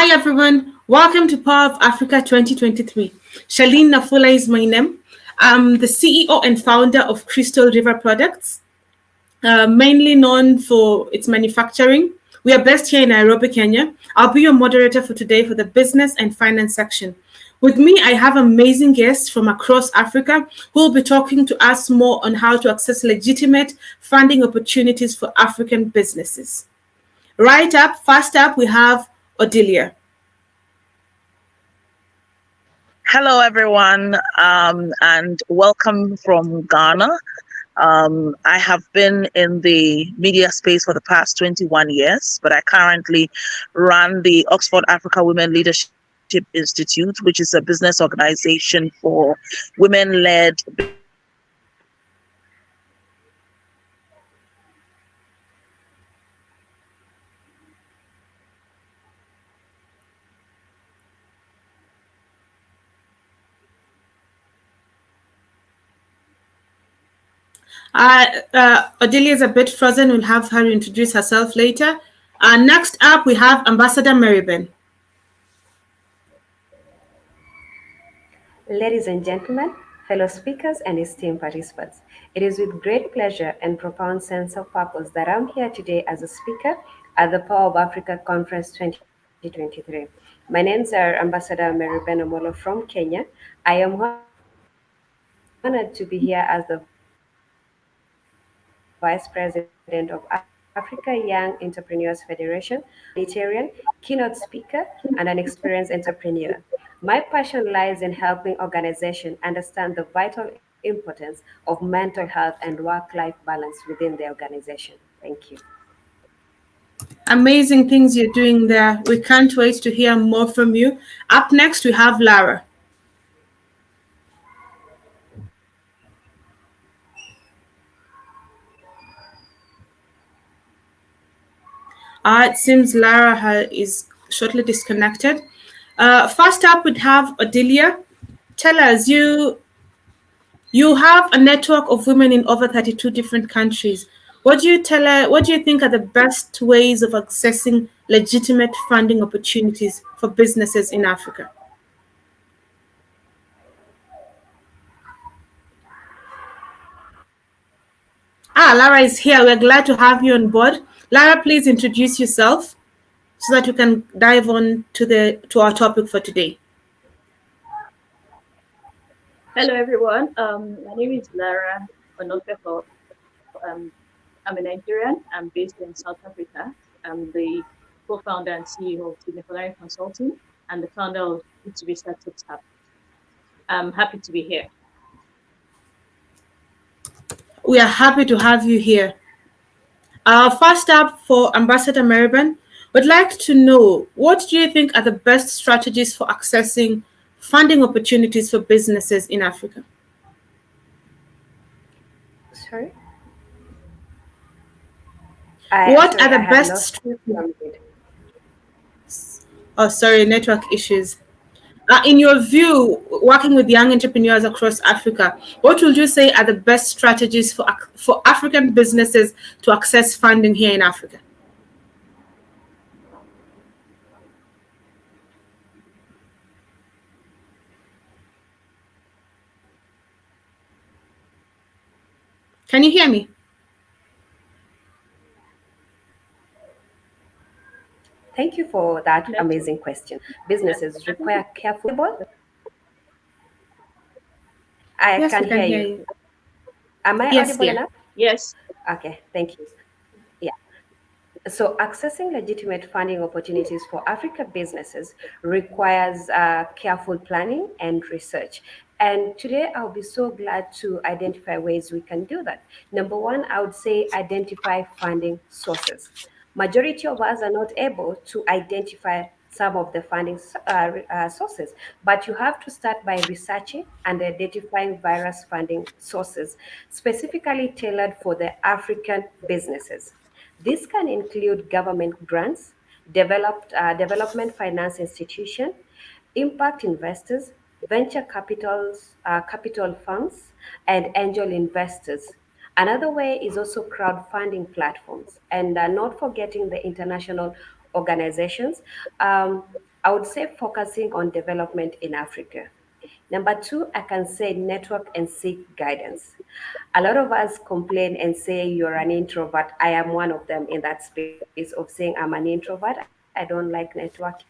Hi everyone, welcome to Power of Africa 2023. Charlene Nafula is my name. I'm the CEO and founder of Crystal River Products, mainly known for its manufacturing. We are based here in Nairobi, Kenya. I'll be your moderator for today for the business and finance section. With me, I have amazing guests from across Africa who will be talking to us more on how to access legitimate funding opportunities for African businesses. First up, we have Odilia. Hello, everyone, and welcome from Ghana. I have been in the media space for the past 21 years, but I currently run the Oxford Africa Women Leadership Institute, which is a business organization for women-led businesses across Africa. Odelia is a bit frozen. We'll have her introduce herself later. Next up, we have Ambassador Maribel. Ladies and gentlemen, fellow speakers and esteemed participants, it is with great pleasure and profound sense of purpose that I'm here today as a speaker at the Power of Africa Conference 2023. My name's Ambassador Maribel Omolo from Kenya. I am honored to be here as the Vice President of Africa Young Entrepreneurs Federation, a humanitarian, keynote speaker, and an experienced entrepreneur. My passion lies in helping organizations understand the vital importance of mental health and work-life balance within their organization. Thank you. Amazing things you're doing there. We can't wait to hear more from you. Up next, we have Lara. It seems is shortly disconnected. First up, we have Odilia. Tell us, you have a network of women in over 32 different countries. What do you think are the best ways of accessing legitimate funding opportunities for businesses in Africa? Lara is here. We're glad to have you on board. Lara, please introduce yourself so that we can dive on to our topic for today. Hello, everyone. My name is Lara Onofeko. I'm a Nigerian. I'm based in South Africa. I'm the co-founder and CEO of Significant Consulting and the founder of B2B Startups Hub. I'm happy to be here. We are happy to have you here. First up, for Ambassador Maribel, would like to know, what do you think are the best strategies for accessing funding opportunities for businesses in Africa? Sorry? What are the best strategies? Oh, sorry, network issues. In your view, working with young entrepreneurs across Africa, what would you say are the best strategies for African businesses to access funding here in Africa? Can you hear me? Thank you for that amazing question. Businesses require careful. Yes, can we can hear you. Am I Yes, audible yeah. enough? Yes. Okay, thank you. Yeah. So accessing legitimate funding opportunities for Africa businesses requires careful planning and research. And today I'll be so glad to identify ways we can do that. Number one, I would say identify funding sources. Majority of us are not able to identify some of the funding sources, but you have to start by researching and identifying various funding sources specifically tailored for the African businesses. This can include government grants, development finance institution, impact investors, venture capital funds, and angel investors. Another way is also crowdfunding platforms, and not forgetting the international organizations. I would say focusing on development in Africa. Number two, I can say network and seek guidance. A lot of us complain and say you're an introvert. I am one of them in that space of saying I'm an introvert. I don't like networking.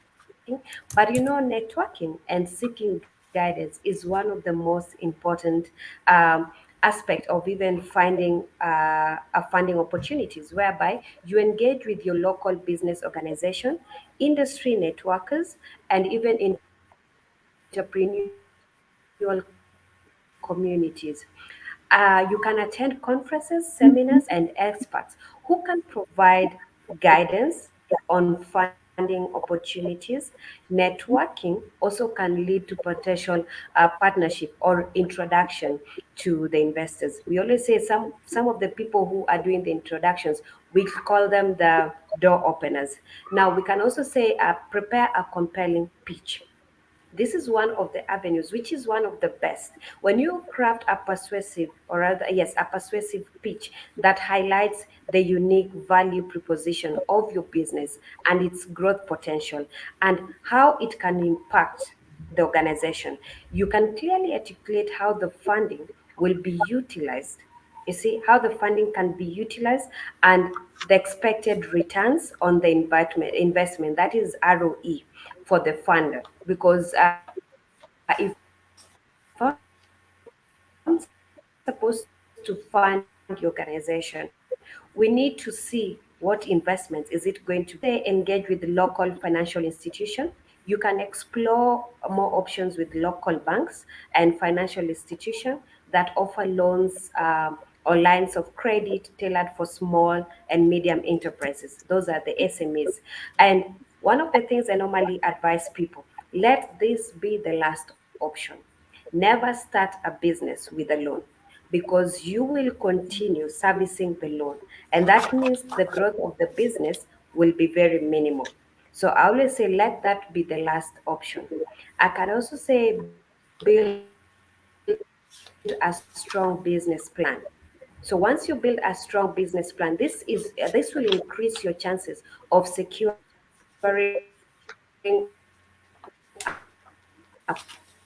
But networking and seeking guidance is one of the most important aspect of even finding opportunities, whereby you engage with your local business organization, industry networkers, and even entrepreneurial communities. You can attend conferences, seminars, and experts who can provide guidance on funding opportunities. Networking also can lead to potential partnership or introduction to the investors. We always say some of the people who are doing the introductions, we call them the door openers. Now we can also say prepare a compelling pitch. This is one of the avenues, which is one of the best. When you craft a persuasive pitch that highlights the unique value proposition of your business and its growth potential and how it can impact the organization, you can clearly articulate how the funding will be utilized. You see how the funding can be utilized and the expected returns on the investment, that is ROE for the funder. Because if I'm supposed to fund your organization, we need to see what investments is it going to be doing. So I will say engage with the local financial institution. You can explore more options with local banks and financial institution that offer loans or lines of credit tailored for small and medium enterprises. Those are the SMEs. And one of the things I normally advise people, let this be the last option. Never start a business with a loan, because you will continue servicing the loan. And that means the growth of the business will be very minimal. So I always say let that be the last option. I can also say build a strong business plan. So once you build a strong business plan, this will increase your chances of securing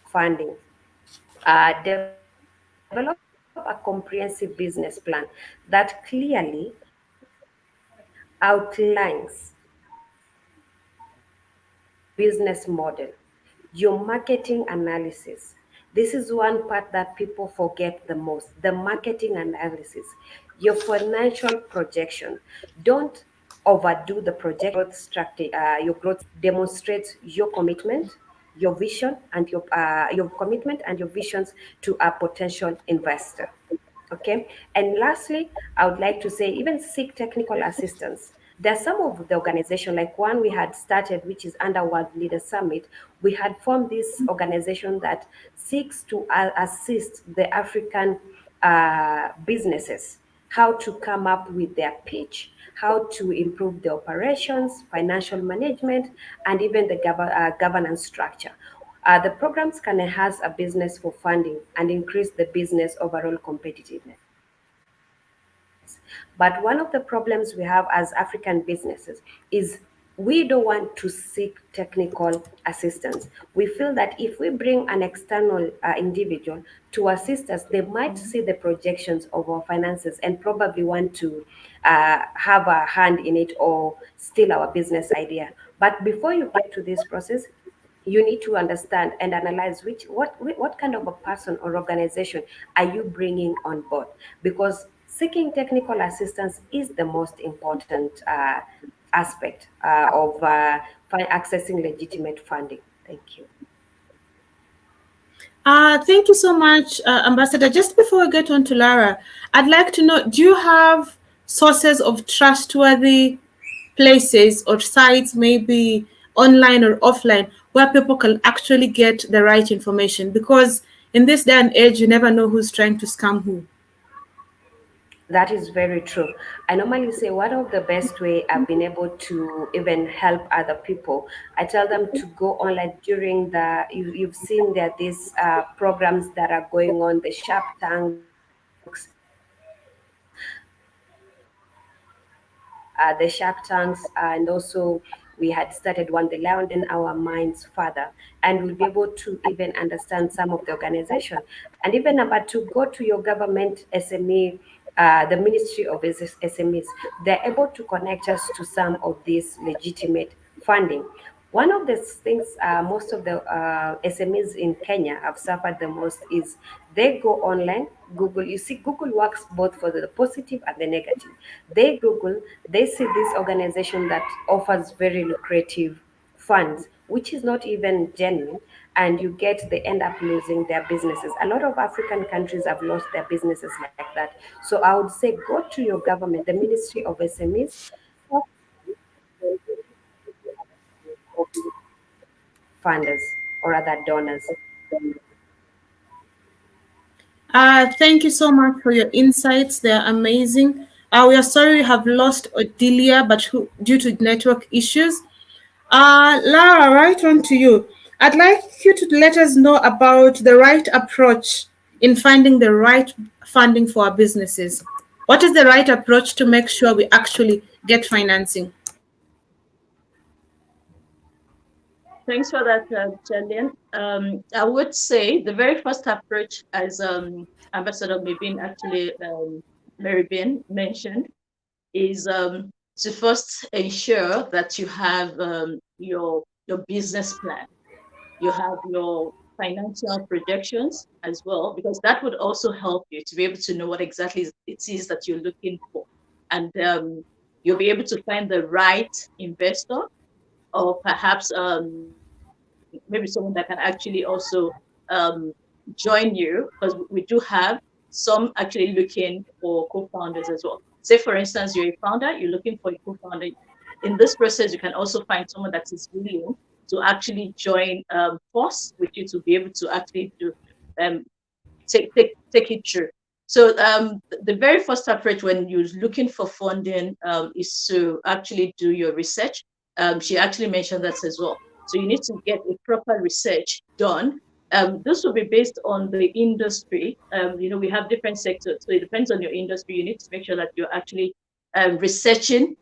funding. Develop a comprehensive business plan that clearly outlines your business model, your marketing analysis. This is one part that people forget the most, the marketing analysis, your financial projection. Don't overdo the projection. Your growth strategy, your growth strategy demonstrates your commitment, your commitment and your visions to a potential investor. Okay. And lastly, I would like to say even seek technical assistance. There are some of the organization, like one we had started, which is under World Leader Summit. We had formed this organization that seeks to assist the African businesses how to come up with their pitch, how to improve the operations, financial management, and even the governance structure. The programs can enhance a business for funding and increase the business overall competitiveness. But one of the problems we have as African businesses is we don't want to seek technical assistance. We feel that if we bring an external individual to assist us, they might see the projections of our finances and probably want to have a hand in it or steal our business idea. But before you get to this process, you need to understand and analyze what kind of a person or organization are you bringing on board, because seeking technical assistance is the most important aspect of accessing legitimate funding. Thank you. Thank you so much, Ambassador. Just before we get on to Lara, I'd like to know, do you have sources of trustworthy places or sites, maybe online or offline, where people can actually get the right information? Because in this day and age, you never know who's trying to scam who. That is very true. I normally say one of the best way I've been able to even help other people, I tell them to go online during you've seen that these programs that are going on, the Sharp Tanks, the Shark Tanks, and also we have we had started one, they widen our minds further, and we'll be able to even understand some of the organization. And even number two, go to your government SME, the Ministry of SMEs. They're able to connect us to some of this legitimate funding. One of the things most of the SMEs in Kenya have suffered the most is they go online, Google. You see, Google works both for the positive and the negative. They Google, they see this organization that offers very lucrative funds, which is not even genuine, and you get they end up losing their businesses. A lot of African countries have lost their businesses like that. So I would say go to your government, the Ministry of SMEs, funders or other donors. Thank you so much for your insights. They're amazing. We are sorry we have lost Odilia, but due to network issues. Lara, right on to you. I'd like you to let us know about the right approach in finding the right funding for our businesses. What is the right approach to make sure we actually get financing? Thanks for that, Jillian. I would say the very first approach, as Ambassador Mabin actually, Mary Bean mentioned, is to first ensure that you have your business plan, you have your financial projections as well, because that would also help you to be able to know what exactly it is that you're looking for, and you'll be able to find the right investor, or perhaps maybe someone that can actually also join you, because we do have some actually looking for co-founders as well. Say, for instance, you're a founder, you're looking for a co-founder. In this process, you can also find someone that is willing to actually join force with you to be able to actually do um, take it through. So the very first approach when you're looking for funding is to actually do your research. She actually mentioned that as well. So you need to get a proper research done. This will be based on the industry. We have different sectors, so it depends on your industry. You need to make sure that you're actually researching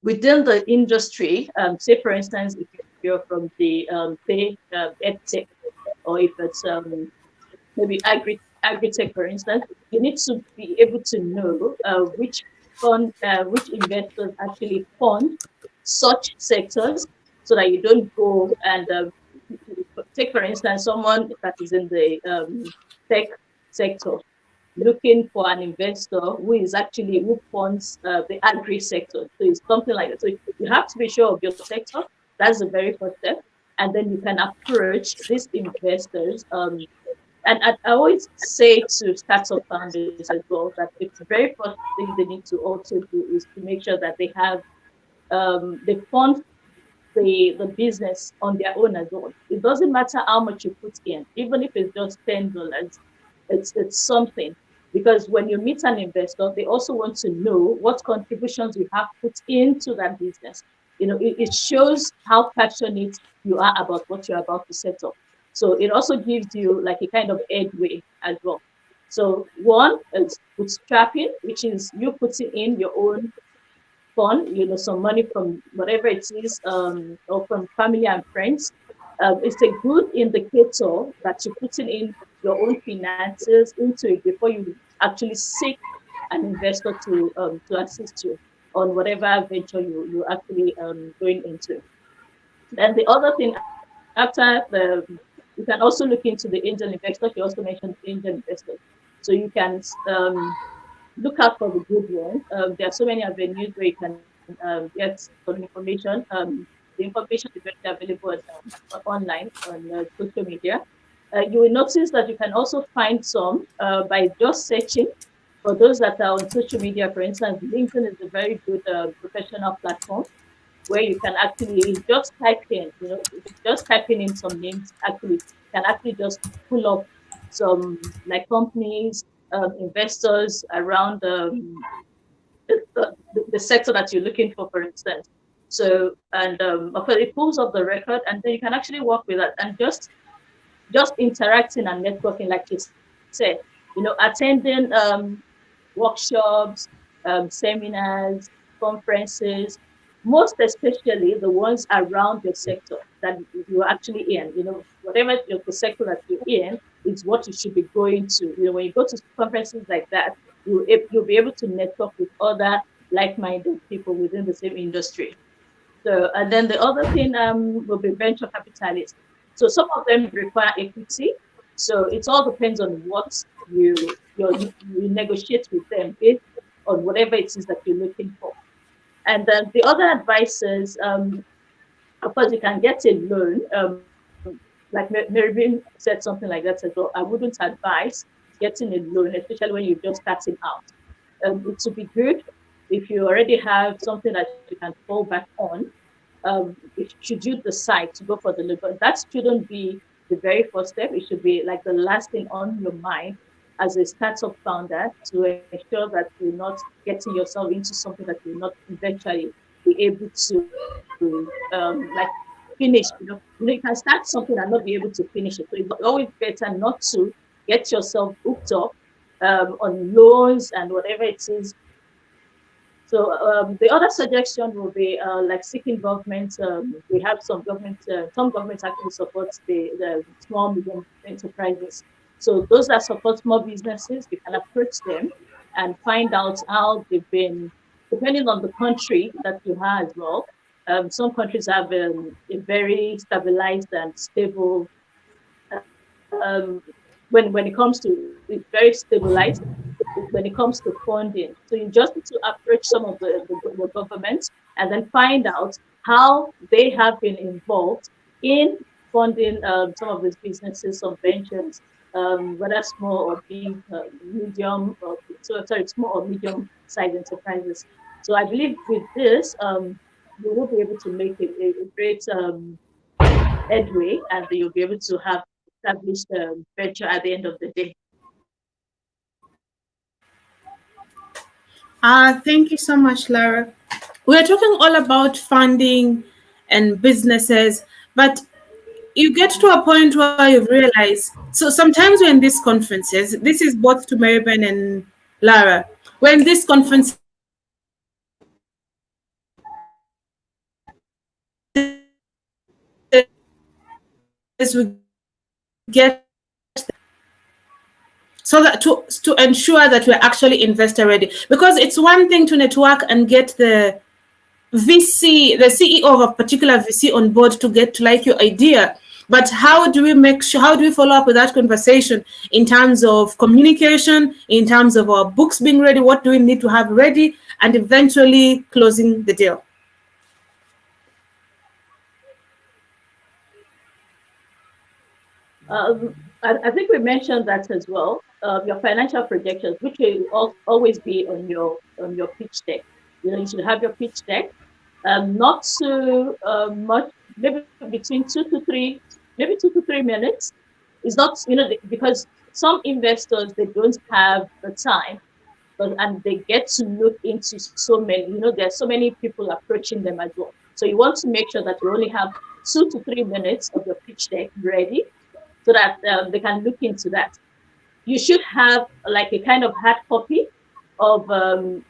within the industry. Say, for instance, if you're from the EdTech, or if it's maybe agri-tech, for instance, you need to be able to know which investors actually fund such sectors, so that you don't go and take, for instance, someone that is in the tech sector looking for an investor who funds the agri sector. So it's something like that. So you have to be sure of your sector. That's the very first step. And then you can approach these investors. And I always say to startup founders as well that the very first thing they need to also do is to make sure that they fund the business on their own as well. It doesn't matter how much you put in, even if it's just $10. It's something, because when you meet an investor, they also want to know what contributions you have put into that business. It shows how passionate you are about what you're about to set up. So it also gives you like a kind of headway as well. So one is bootstrapping, which is you putting in your own fund, some money from whatever it is, or from family and friends. It's a good indicator that you're putting in your own finances into it before you actually seek an investor to assist you on whatever venture you actually going into. And the other thing, you can also look into the angel investors. You also mentioned angel investors, so you can look out for the good ones. There are so many avenues where you can get some information. The information is very available online on social media. You will notice that you can also find some by just searching. For those that are on social media, for instance, LinkedIn is a very good professional platform where you can actually just type in, just typing in some names, actually can actually just pull up some like companies, investors around the sector that you're looking for instance. So, and of course, it pulls up the record, and then you can actually work with that and just interacting and networking, like you said, attending workshops, seminars, conferences, most especially the ones around your sector that you're actually in. Whatever the sector that you're in is what you should be going to. When you go to conferences like that, you'll be able to network with other like-minded people within the same industry. So, and then the other thing will be venture capitalists. So some of them require equity. So it all depends on what you negotiate with them based on whatever it is that you're looking for. And then the other advice is, of course, you can get a loan. Like Mervyn said something like that as well. I wouldn't advise getting a loan, especially when you're just starting out. It would be good if you already have something that you can fall back on. Should you decide to go for the loan, but that shouldn't be the very first step. It should be like the last thing on your mind as a startup founder to ensure that you're not getting yourself into something that you're not eventually be able to like finish. You can start something and not be able to finish it. So it's always better not to get yourself hooked up on loans and whatever it is. So the other suggestion will be like seeking government. We have some governments actually support the small medium enterprises. So those that support small businesses, you can approach them and find out how they've been, depending on the country that you have as well. Some countries have a very stabilized and stable um, when it comes to it's very stabilized when it comes to funding. So you just need to approach some of the government and then find out how they have been involved in funding some of these businesses, some ventures, whether small or big, medium, or sorry, small or medium sized enterprises. So I believe with this, you will be able to make a great headway, and you'll be able to have established venture at the end of the day. Thank you so much, Lara. We're talking all about funding and businesses, but you get to a point where you realize. So sometimes we're in these conferences, this is both to Maribel and Lara. We're in these conferences, we get the so that to ensure that we're actually investor ready, because it's one thing to network and get the VC, the CEO of a particular VC on board to get to like your idea. But how do we make sure, how do we follow up with that conversation in terms of communication, in terms of our books being ready, what do we need to have ready, and eventually closing the deal? I think we mentioned that as well. Your financial projections, which will always be on your pitch deck. You should have your pitch deck. Not too much, maybe between 2 to 3 minutes. It's not, because some investors they don't have the time, but and they get to look into so many. There's so many people approaching them as well. So you want to make sure that you only have 2 to 3 minutes of your pitch deck ready so that they can look into that. You should have like a kind of hard copy of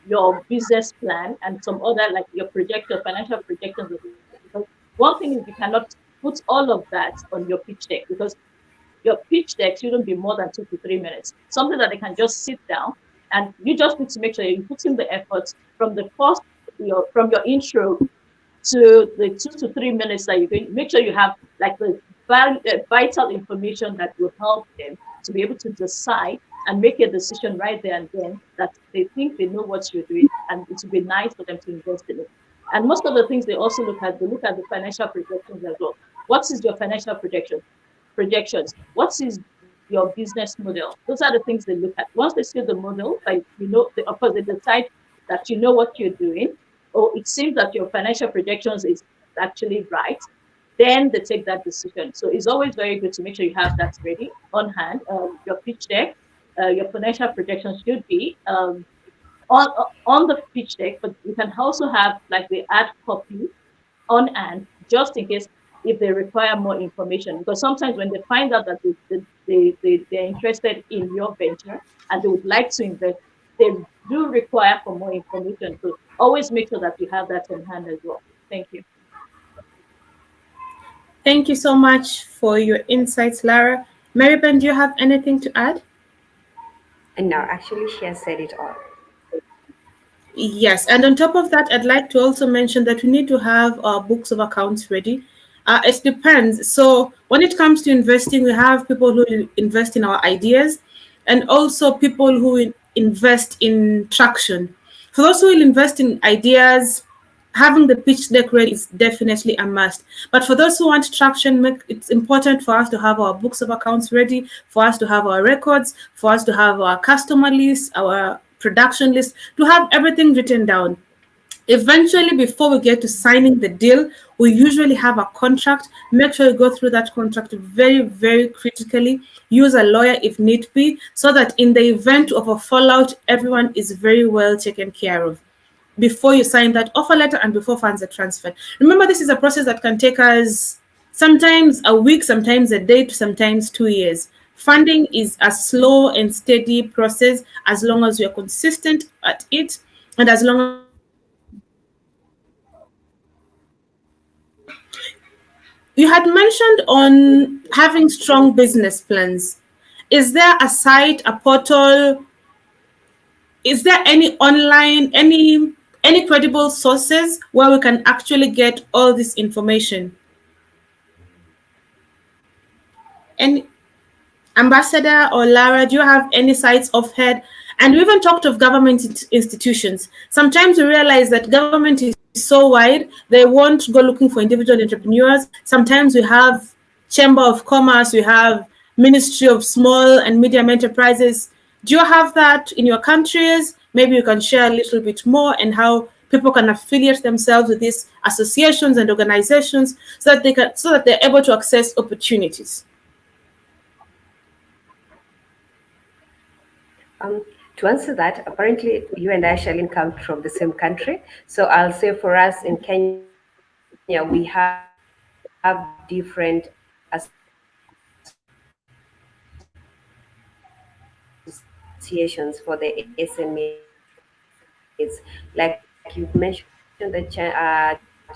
your business plan and some other like your financial projections. Because one thing is you cannot put all of that on your pitch deck, because your pitch deck shouldn't be more than 2 to 3 minutes. Something that they can just sit down, and you just need to make sure you put in the effort from the first from your intro to the 2 to 3 minutes that you're going. Make sure you have like the vital information that will help them to be able to decide and make a decision right there and then that they think they know what you're doing, and it would be nice for them to invest in it. And most of the things they also they look at the financial projections as well. What is your financial projections? What is your business model? Those are the things they look at. Once they see the model, like of course they decide that you know what you're doing, or it seems that your financial projections is actually right, then they take that decision. So it's always very good to make sure you have that ready on hand. Your pitch deck, your financial projections should be on the pitch deck, but you can also have like the ad copy on hand just in case if they require more information. Because sometimes when they find out that they're interested in your venture and they would like to invest, they do require for more information. So always make sure that you have that in hand as well. Thank you. Thank you so much for your insights, Lara. Maribel, do you have anything to add? And now, actually, she has said it all. Yes, and on top of that, I'd like to also mention that we need to have our books of accounts ready. It depends. So when it comes to investing, we have people who invest in our ideas, and also people who invest in traction. For those who will invest in ideas, having the pitch deck ready is definitely a must. But for those who want traction, it's important for us to have our books of accounts ready, for us to have our records, for us to have our customer list, our production list, to have everything written down. Eventually, before we get to signing the deal, we usually have a contract. Make sure you go through that contract very, very critically. Use a lawyer if need be, so that in the event of a fallout, everyone is very well taken care of before you sign that offer letter and before funds are transferred. Remember, this is a process that can take us sometimes a week, sometimes a day, to sometimes 2 years. Funding is a slow and steady process as long as you're consistent at it and as long as you have consistency. You had mentioned on having strong business plans. Is there a site, a portal, is there any online, any credible sources where we can actually get all this information? And Ambassador or Lara, do you have any sites of head? And we even talked of government institutions. Sometimes we realize that government is so wide, they won't go looking for individual entrepreneurs. Sometimes we have Chamber of Commerce, we have Ministry of Small and Medium Enterprises. Do you have that in your countries? Maybe you can share a little bit more and how people can affiliate themselves with these associations and organizations so that they're able to access opportunities. To answer that, apparently you and I, Charlene, come from the same country. So I'll say for us in Kenya, we have different associations for the SMEs. Like you've mentioned,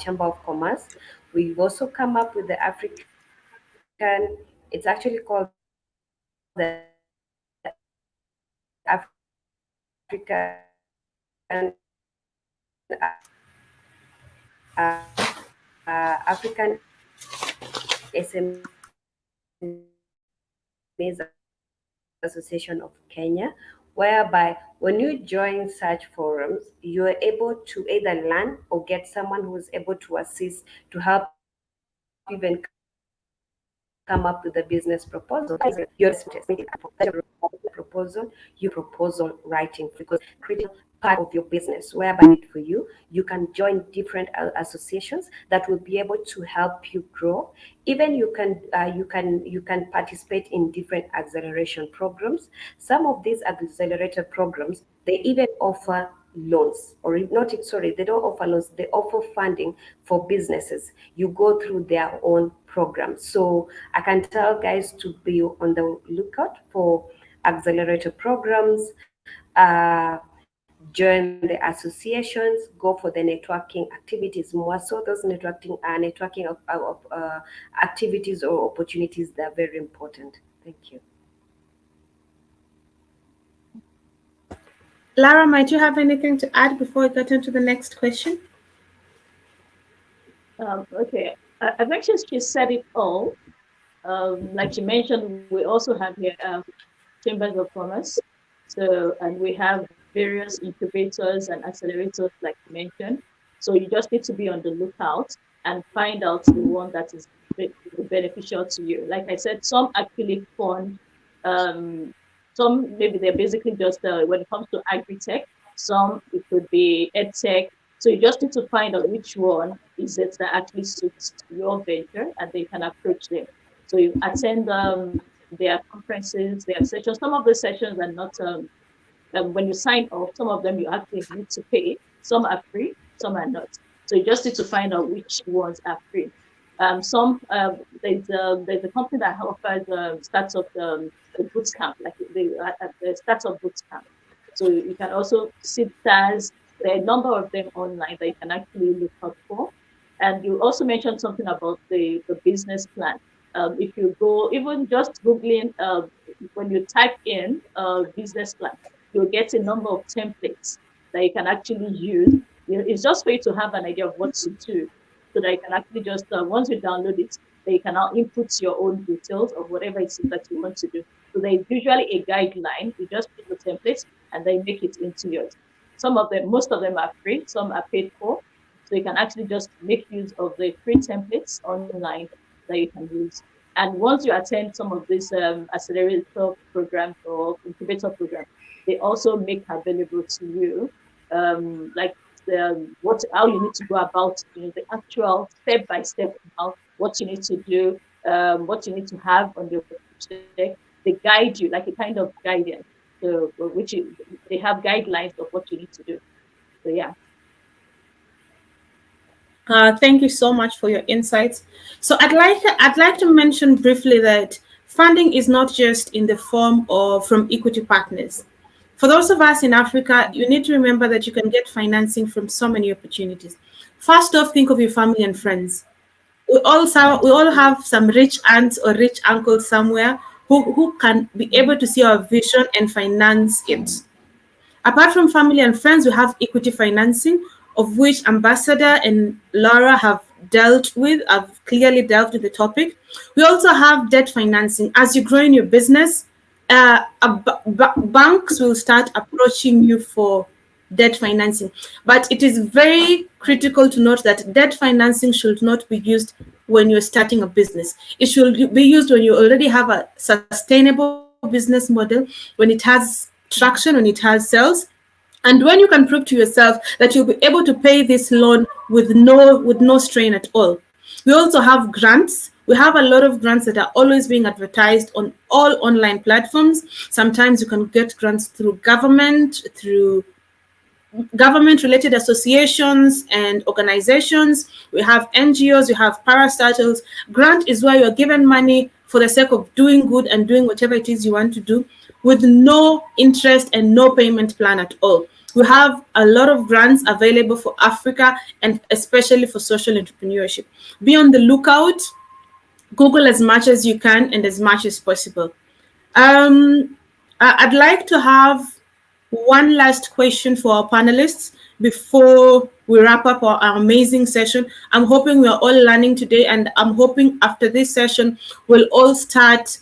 Chamber of Commerce. We've also come up with the African, it's actually called the African SMEs Association of Kenya, whereby when you join such forums, you're able to either learn or get someone who's able to assist to help even come up with a business proposal. You're responsible for your proposal, you proposal writing because critical part of your business whereby it for you, you can join different associations that will be able to help you grow. Even you can participate in different acceleration programs. Some of these accelerator programs, they even offer loans, or not, sorry, they don't offer loans, they offer funding for businesses. You go through their own program. So I can tell guys to be on the lookout for accelerator programs, join the associations, go for the networking activities more. So those networking activities or opportunities, they're very important. Thank you. Lara, might you have anything to add before we get into the next question? Okay, I think she said it all. Like she mentioned, we also have here chambers of commerce. So, and we have various incubators and accelerators, like you mentioned. So you just need to be on the lookout and find out the one that is beneficial to you. Like I said, some actually fund, um, some maybe they're basically just when it comes to agri-tech, some it could be ed tech. So you just need to find out which one is it that actually suits your venture, and they can approach them. So you attend their conferences, their sessions. Some of the sessions are not when you sign up. Some of them you actually need to pay. Some are free, some are not. So you just need to find out which ones are free. Some there's a company that offers starts of the boot camp, like the startup boot camp. So you can also see stars There are a number of them online that you can actually look out for. And you also mentioned something about the business plan. If you go, even just Googling, when you type in business plan, you'll get a number of templates that you can actually use. It's just for you to have an idea of what to do so that you can actually just, once you download it, then you can now input your own details of whatever it is that you want to do. So there's usually a guideline. You just pick the templates and then make it into yours. Some of them, most of them are free, some are paid for. So you can actually just make use of the free templates online that you can use. And once you attend some of these accelerator programs or incubator programs, they also make available to you like how you need to go about the actual step by step how what you need to do, what you need to have on your project. They guide you like a kind of guidance. So they have guidelines of what you need to do. So yeah. Thank you so much for your insights. So I'd like to mention briefly that funding is not just in the form of from equity partners. For those of us in Africa, you need to remember that you can get financing from so many opportunities. First off, think of your family and friends. We all have some rich aunts or rich uncles somewhere who can be able to see our vision and finance it. Apart from family and friends, we have equity financing, of which Ambassador and Laura have clearly dealt with the topic. We also have debt financing. As you grow in your business, banks will start approaching you for debt financing. But it is very critical to note that debt financing should not be used when you're starting a business. It should be used when you already have a sustainable business model, when it has traction, when it has sales, and when you can prove to yourself that you'll be able to pay this loan with no strain at all. We also have grants. We have a lot of grants that are always being advertised on all online platforms. Sometimes you can get grants through government related associations and organizations. We have NGOs, we have parastatals. Grant is where you're given money for the sake of doing good and doing whatever it is you want to do with no interest and no payment plan at all. We have a lot of grants available for Africa and especially for social entrepreneurship. Be on the lookout. Google as much as you can and as much as possible. I'd like to have one last question for our panelists before we wrap up our amazing session. I'm hoping we are all learning today, and I'm hoping after this session, we'll all start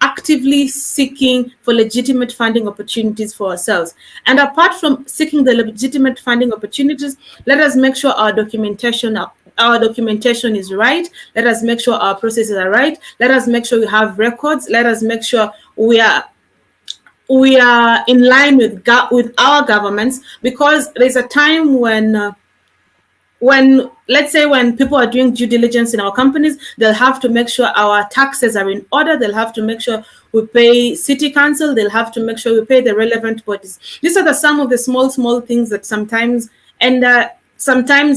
actively seeking for legitimate funding opportunities for ourselves. And apart from seeking the legitimate funding opportunities, let us make sure our documentation is right. Let us make sure our processes are right. Let us make sure we have records. Let us make sure we are in line with our governments, because there's a time when let's say when people are doing due diligence in our companies, they'll have to make sure our taxes are in order. They'll have to make sure we pay city council. They'll have to make sure we pay the relevant bodies. These are some of the small things that sometimes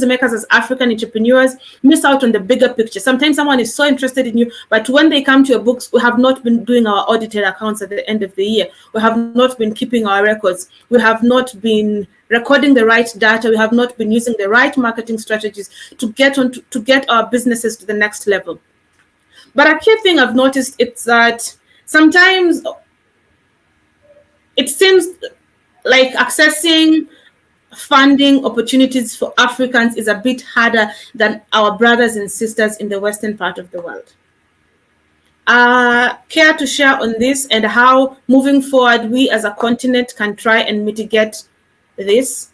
make us as African entrepreneurs miss out on the bigger picture. Sometimes someone is so interested in you, but when they come to your books, we have not been doing our audited accounts at the end of the year. We have not been keeping our records. We have not been recording the right data. We have not been using the right marketing strategies to get our businesses to the next level. But a key thing I've noticed is that sometimes it seems like accessing funding opportunities for Africans is a bit harder than our brothers and sisters in the western part of the world. Care to share on this and how moving forward we as a continent can try and mitigate this?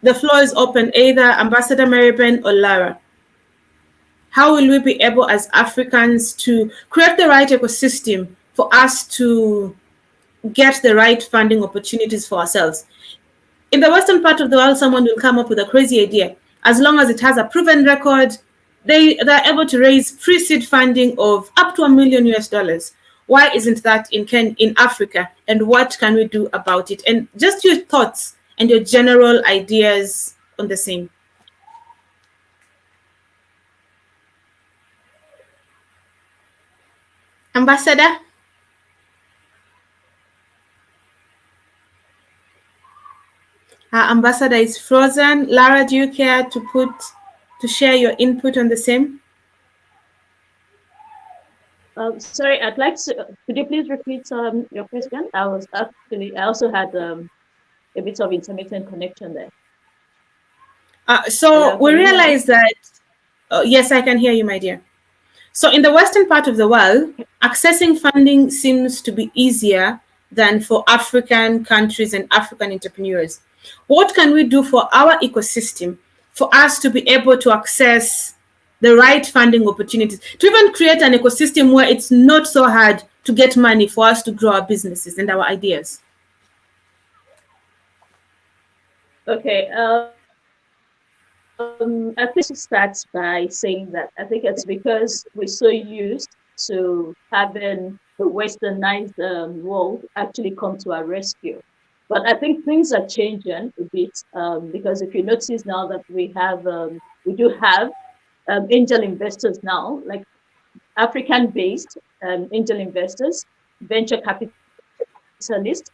The floor is open, either Ambassador Maribel or Lara. How will we be able as Africans to create the right ecosystem for us to get the right funding opportunities for ourselves? In the western part of the world, someone will come up with a crazy idea. As long as it has a proven record, they're able to raise pre-seed funding of up to $1 million US. Why isn't that in Africa? And what can we do about it? And just your thoughts and your general ideas on the same. Ambassador? Our ambassador is frozen. Lara, do you care to share your input on the same? Sorry, I'd like to. Could you please repeat your question? I also had a bit of intermittent connection there. So Hello, we can you hear me? realize that, yes, I can hear you, my dear. So in the Western part of the world, accessing funding seems to be easier than for African countries and African entrepreneurs. What can we do for our ecosystem for us to be able to access the right funding opportunities, to even create an ecosystem where it's not so hard to get money for us to grow our businesses and our ideas? Okay. I think to start by saying that I think it's because we're so used to having the westernized world actually come to our rescue. But I think things are changing a bit because if you notice now that we do have angel investors now, like African-based angel investors, venture capitalists,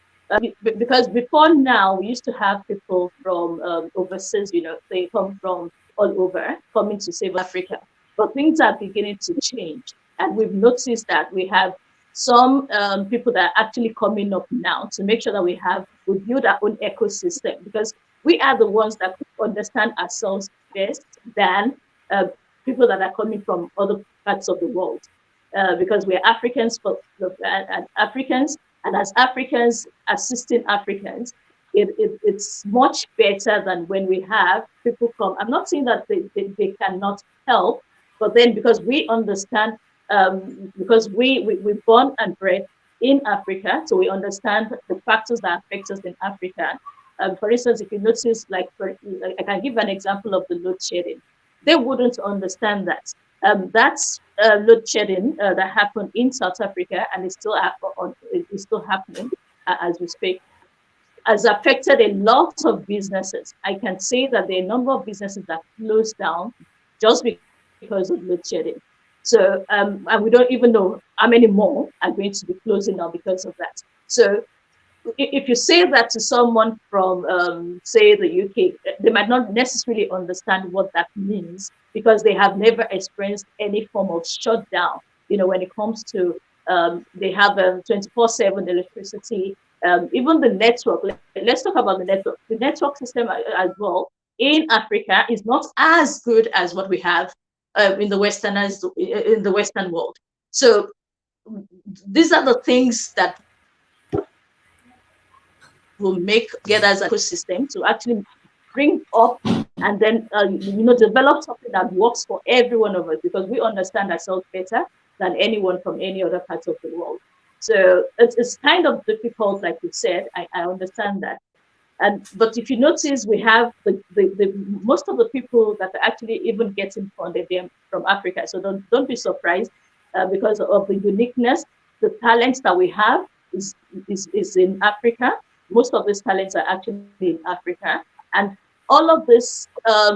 because before now we used to have people from overseas, they come from all over coming to save Africa. But things are beginning to change. And we've noticed that we have some people that are actually coming up now to make sure that we build our own ecosystem, because we are the ones that understand ourselves best than people that are coming from other parts of the world. Because we're Africans, and Africans, and as Africans assisting Africans, it's much better than when we have people come. I'm not saying that they cannot help, but then because we understand, because we're born and bred in Africa, so we understand the factors that affect us in Africa. For instance, if you notice, I can give an example of the load shedding. They wouldn't understand that. That's load shedding that happened in South Africa, and it's still happening as we speak, has affected a lot of businesses. I can say that there are a number of businesses that closed down just because of load shedding. So, and we don't even know how many more are going to be closing down because of that. So, if you say that to someone from, say, the UK, they might not necessarily understand what that means because they have never experienced any form of shutdown. When it comes to, they have 24/7 electricity, even the network. Let's talk about the network. The network system as well in Africa is not as good as what we have in the Western world. So these are the things that will make together as an ecosystem to actually bring up and then develop something that works for every one of us, because we understand ourselves better than anyone from any other part of the world. So it's kind of difficult, like you said. I understand that. But if you notice, we have the most of the people that are actually even getting funded them from Africa. So don't be surprised because of the uniqueness, the talents that we have is in Africa. Most of these talents are actually in Africa, and all of this,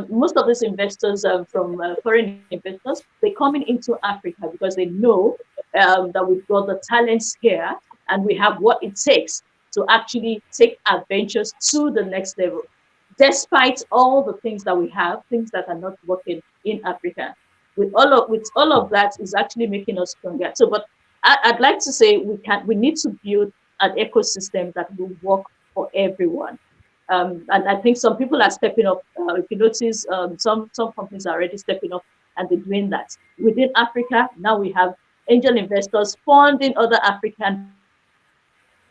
most of these investors from foreign investors, they're coming into Africa because they know that we've got the talents here and we have what it takes to actually take our ventures to the next level, despite all the things that we have, things that are not working in Africa. With all of that is actually making us stronger. So, but I'd like to say we need to build an ecosystem that will work for everyone. And I think some people are stepping up. If you notice, some companies are already stepping up and they're doing that. Within Africa, now we have angel investors funding other African,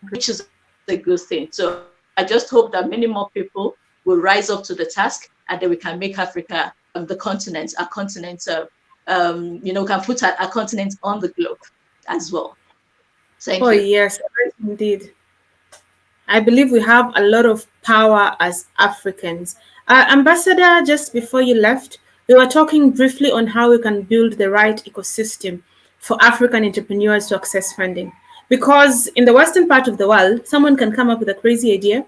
which is a good thing. So I just hope that many more people will rise up to the task, and then we can make Africa our continent, can put our continent on the globe as well. Thank you. Yes, indeed. I believe we have a lot of power as Africans. Ambassador, just before you left, we were talking briefly on how we can build the right ecosystem for African entrepreneurs to access funding. Because in the Western part of the world, someone can come up with a crazy idea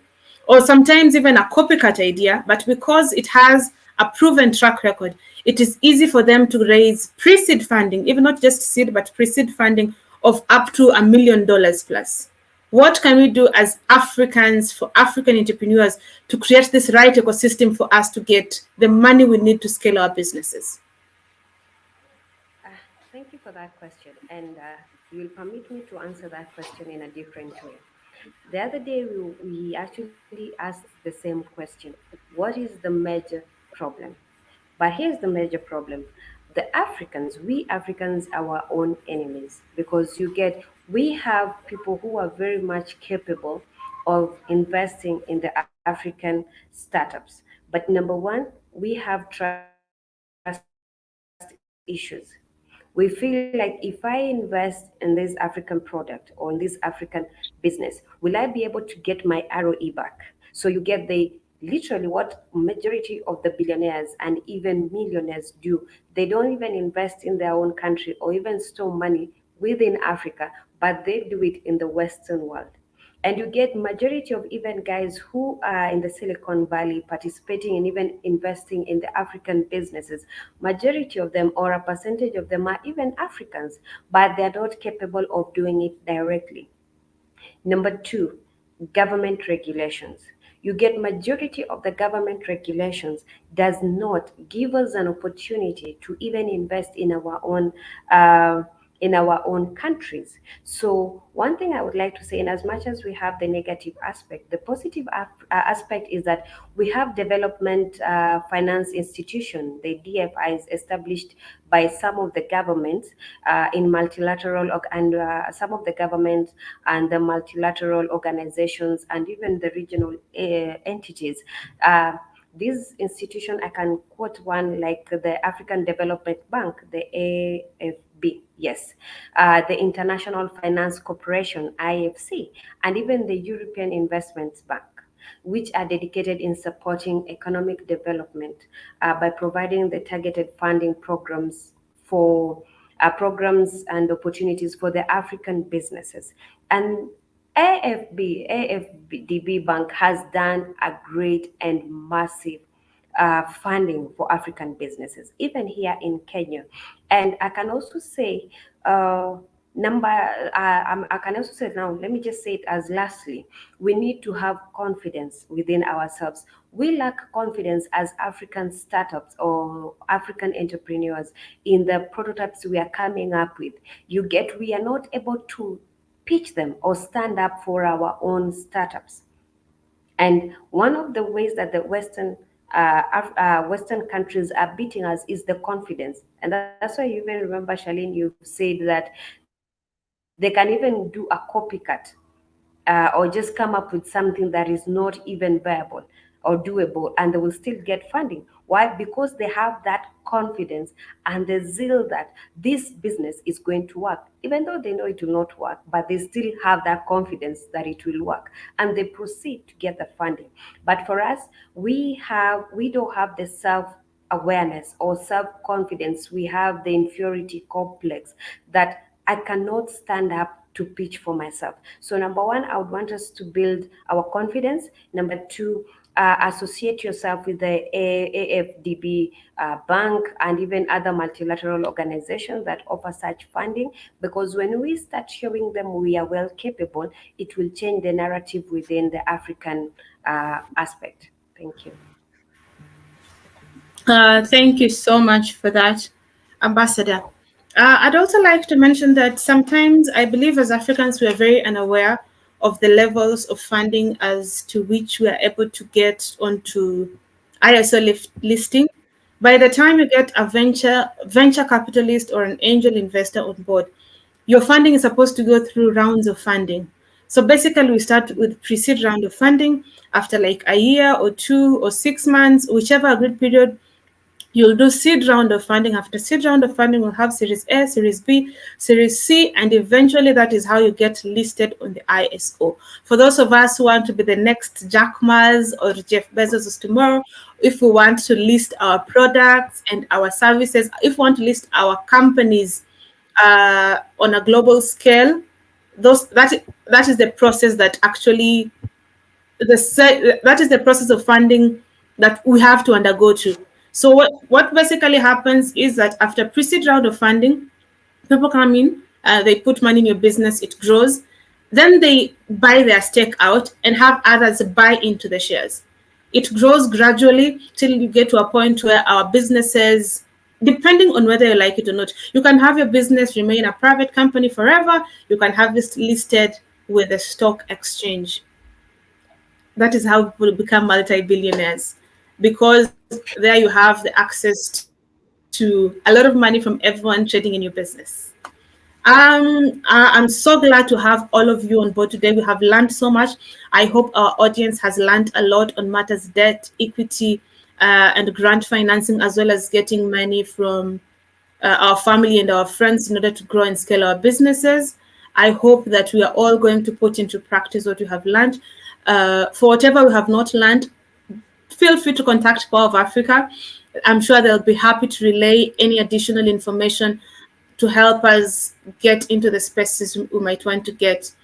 or sometimes even a copycat idea, but because it has a proven track record, it is easy for them to raise pre-seed funding, even not just seed, but pre-seed funding of up to $1 million plus. What can we do as Africans for African entrepreneurs to create this right ecosystem for us to get the money we need to scale our businesses? Thank you for that question. And you'll permit me to answer that question in a different way. The other day, we actually asked the same question: what is the major problem? But here's the major problem: the Africans, we Africans, our own enemies, because we have people who are very much capable of investing in the African startups. But number one, we have trust issues. We feel like if I invest in this African product or in this African business, will I be able to get my ROE back? So you get literally what majority of the billionaires and even millionaires do. They don't even invest in their own country or even store money within Africa, but they do it in the Western world. And you get majority of even guys who are in the Silicon Valley participating and even investing in the African businesses. Majority of them, or a percentage of them, are even Africans, but they are not capable of doing it directly. Number two, government regulations. You get majority of the government regulations does not give us an opportunity to even invest uh, in our own countries. So one thing I would like to say, in as much as we have the negative aspect, the positive aspect is that we have development finance institution, the DFIs, established by some of the governments in multilateral and some of the governments and the multilateral organizations and even the regional entities. This institution, I can quote one like the African Development Bank, the AFB, yes, the International Finance Corporation, IFC, and even the European Investment Bank, which are dedicated in supporting economic development by providing the targeted funding for programs and opportunities for the African businesses. And AFDB Bank has done a great and massive funding for African businesses, even here in Kenya. And I can also say, I can also say now, let me just say it as lastly, we need to have confidence within ourselves. We lack confidence as African startups or African entrepreneurs in the prototypes we are coming up with. We are not able to pitch them or stand up for our own startups. And one of the ways that the Western countries are beating us is the confidence. And that's why you even remember, Charlene, you've said that they can even do a copycat or just come up with something that is not even viable or doable, and they will still get funding. Why? Because they have that confidence and the zeal that this business is going to work, even though they know it will not work, but they still have that confidence that it will work, and they proceed to get the funding. But for us, we don't have the self-awareness or self-confidence. We have the inferiority complex that I cannot stand up to pitch for myself. So number one, I would want us to build our confidence. Number two, associate yourself with the AFDB bank and even other multilateral organizations that offer such funding, because when we start showing them we are well capable, it will change the narrative within the African aspect. Thank you. Thank you so much for that, Ambassador. I'd also like to mention that sometimes I believe as Africans we are very unaware of the levels of funding as to which we are able to get onto ISO listing. By the time you get a venture capitalist or an angel investor on board, your funding is supposed to go through rounds of funding. So basically, we start with pre-seed round of funding. After like a year or 2 or 6 months, whichever agreed period, you'll do seed round of funding. After seed round of funding, we'll have Series A, Series B, Series C, and eventually that is how you get listed on the ISO. For those of us who want to be the next Jack Ma's or Jeff Bezos of tomorrow, if we want to list our products and our services, if we want to list our companies on a global scale, that is the process that actually that is the process of funding that we have to undergo to. So what basically happens is that after pre-seed round of funding, people come in, they put money in your business, it grows. Then they buy their stake out and have others buy into the shares. It grows gradually till you get to a point where our businesses, depending on whether you like it or not, you can have your business remain a private company forever. You can have this listed with a stock exchange. That is how people become multi-billionaires, because there you have the access to a lot of money from everyone trading in your business. I'm so glad to have all of you on board today. We have learned so much. I hope our audience has learned a lot on matters debt, equity, and grant financing, as well as getting money from our family and our friends in order to grow and scale our businesses. I hope that we are all going to put into practice what we have learned. For whatever we have not learned, feel free to contact Power of Africa. I'm sure they'll be happy to relay any additional information to help us get into the spaces we might want to get.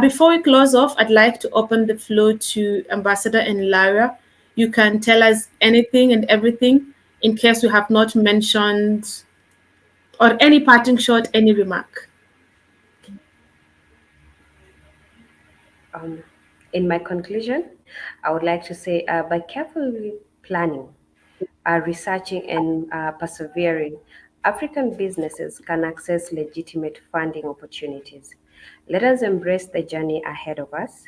Before we close off, I'd like to open the floor to Ambassador and Lara. You can tell us anything and everything in case we have not mentioned, or any parting shot, any remark. Um, in my conclusion, I would like to say by carefully planning, researching, and persevering, African businesses can access legitimate funding opportunities. Let us embrace the journey ahead of us,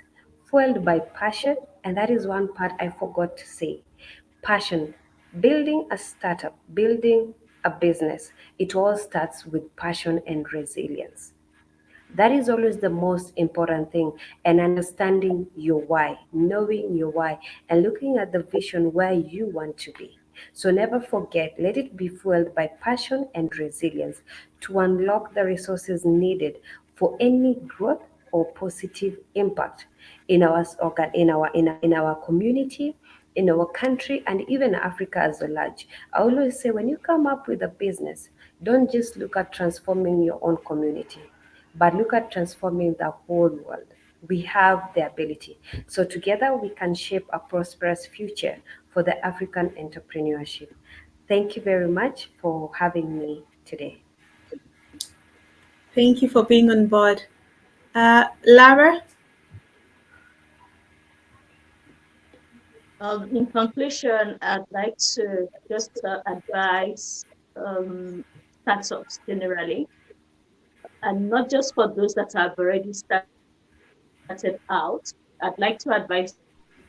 fueled by passion, and that is one part I forgot to say. Passion. Building a startup, building a business, it all starts with passion and resilience. That is always the most important thing, and understanding your why, knowing your why, and looking at the vision where you want to be. So never forget, let it be fueled by passion and resilience to unlock the resources needed for any growth or positive impact in our in our community, in our country, and even Africa as a large. I always say, when you come up with a business, don't just look at transforming your own community, but look at transforming the whole world. We have the ability. So together we can shape a prosperous future for the African entrepreneurship. Thank you very much for having me today. Thank you for being on board. Lara? In conclusion, I'd like to just advise startups generally, and not just for those that have already started out. I'd like to advise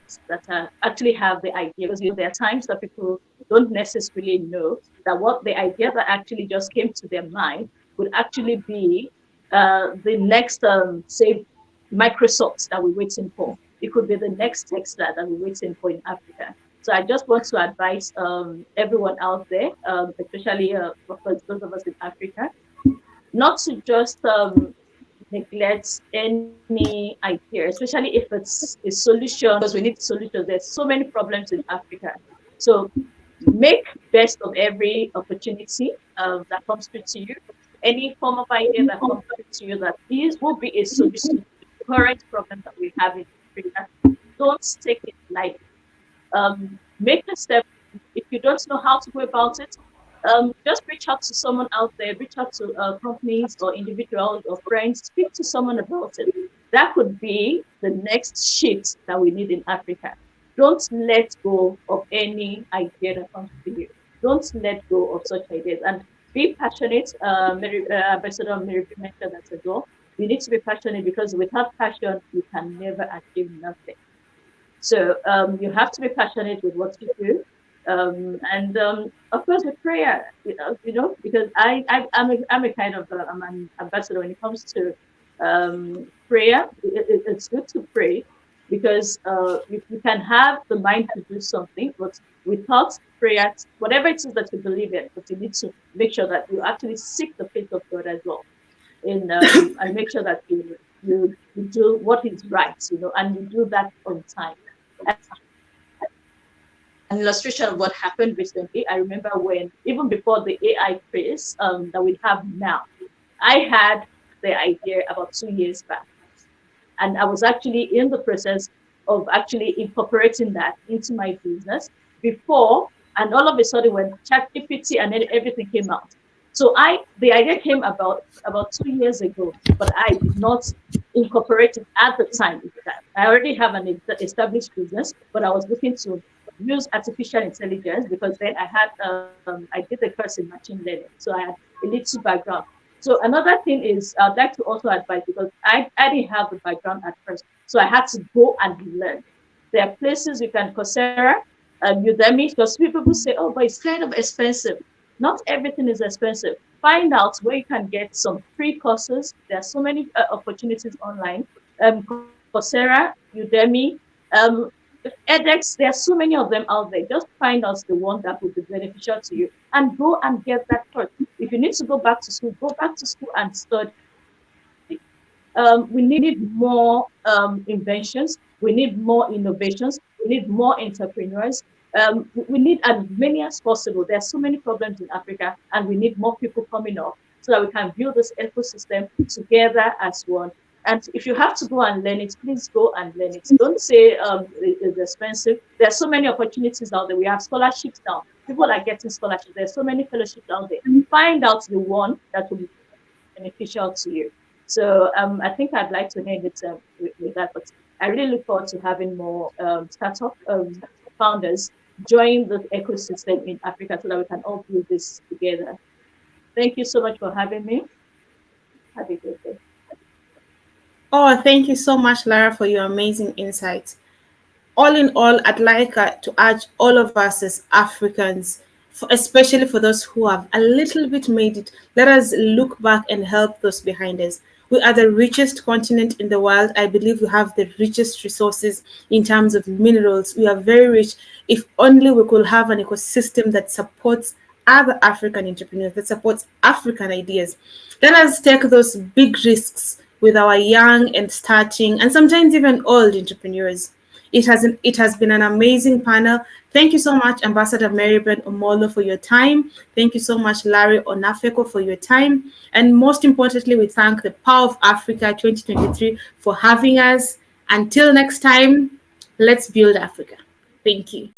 those that actually have the idea, because there are times that people don't necessarily know that what the idea that actually just came to their mind would actually be the next, say, Microsoft that we're waiting for. It could be the next Tesla that we're waiting for in Africa. So I just want to advise everyone out there, especially for those of us in Africa, not to just neglect any idea, especially if it's a solution, because we need solutions. There's so many problems in Africa. So make best of every opportunity that comes through to you. Any form of idea that comes through to you that is will be a solution to the current problem that we have in Africa. Don't take it lightly. Make a step. If you don't know how to go about it, just reach out to someone out there, reach out to companies or individuals or friends, speak to someone about it. That could be the next shift that we need in Africa. Don't let go of any idea that comes to you. Don't let go of such ideas, and be passionate. Ambassador Mary mentioned that as well. You need to be passionate, because without passion, you can never achieve nothing. So you have to be passionate with what you do, and of course with prayer. Because I'm a kind of I'm an ambassador when it comes to prayer. It's good to pray, because you can have the mind to do something, but without prayer, whatever it is that you believe in, but you need to make sure that you actually seek the face of God as well, and make sure that you do what is right, and you do that on time. An illustration of what happened recently, I remember when, even before the AI craze that we have now, I had the idea about 2 years back. And I was actually in the process of actually incorporating that into my business before, and all of a sudden when ChatGPT and then everything came out. So the idea came about 2 years ago, but I did not incorporate it at the time. I already have an established business, but I was looking to use artificial intelligence because then I did a course in machine learning, so I had a little background. So another thing is I'd like to also advise because I didn't have the background at first, so I had to go and learn. There are places you can Coursera, Udemy, because people say, oh, but it's kind of expensive. Not everything is expensive. Find out where you can get some free courses. There are so many opportunities online. Coursera, Udemy, um, edX, there are so many of them out there. Just find out the one that will be beneficial to you and go and get that course. If you need to go back to school, go back to school and study. We need more inventions. We need more innovations. We need more entrepreneurs. We need as many as possible. There are so many problems in Africa, and we need more people coming up so that we can build this ecosystem together as one. And if you have to go and learn it, please go and learn it. Don't say it's expensive. There are so many opportunities out there. We have scholarships now. People are getting scholarships. There's so many fellowships out there. Find out the one that will be beneficial to you. So I think I'd like to end it with that. But I really look forward to having more startup founders join the ecosystem in Africa so that we can all build this together. Thank you so much for having me. Have a good day. Oh, thank you so much, Lara, for your amazing insights. All in all, I'd like to urge all of us as Africans, especially for those who have a little bit made it, let us look back and help those behind us. We are the richest continent in the world. I believe we have the richest resources in terms of minerals. We are very rich. If only we could have an ecosystem that supports other African entrepreneurs, that supports African ideas. Let us take those big risks with our young and starting and sometimes even old entrepreneurs. It has been an amazing panel. Thank you so much, Ambassador Marybeth Omolo, for your time. Thank you so much, Larry Onafeko, for your time. And most importantly, we thank the Power of Africa 2023 for having us. Until next time, let's build Africa. Thank you.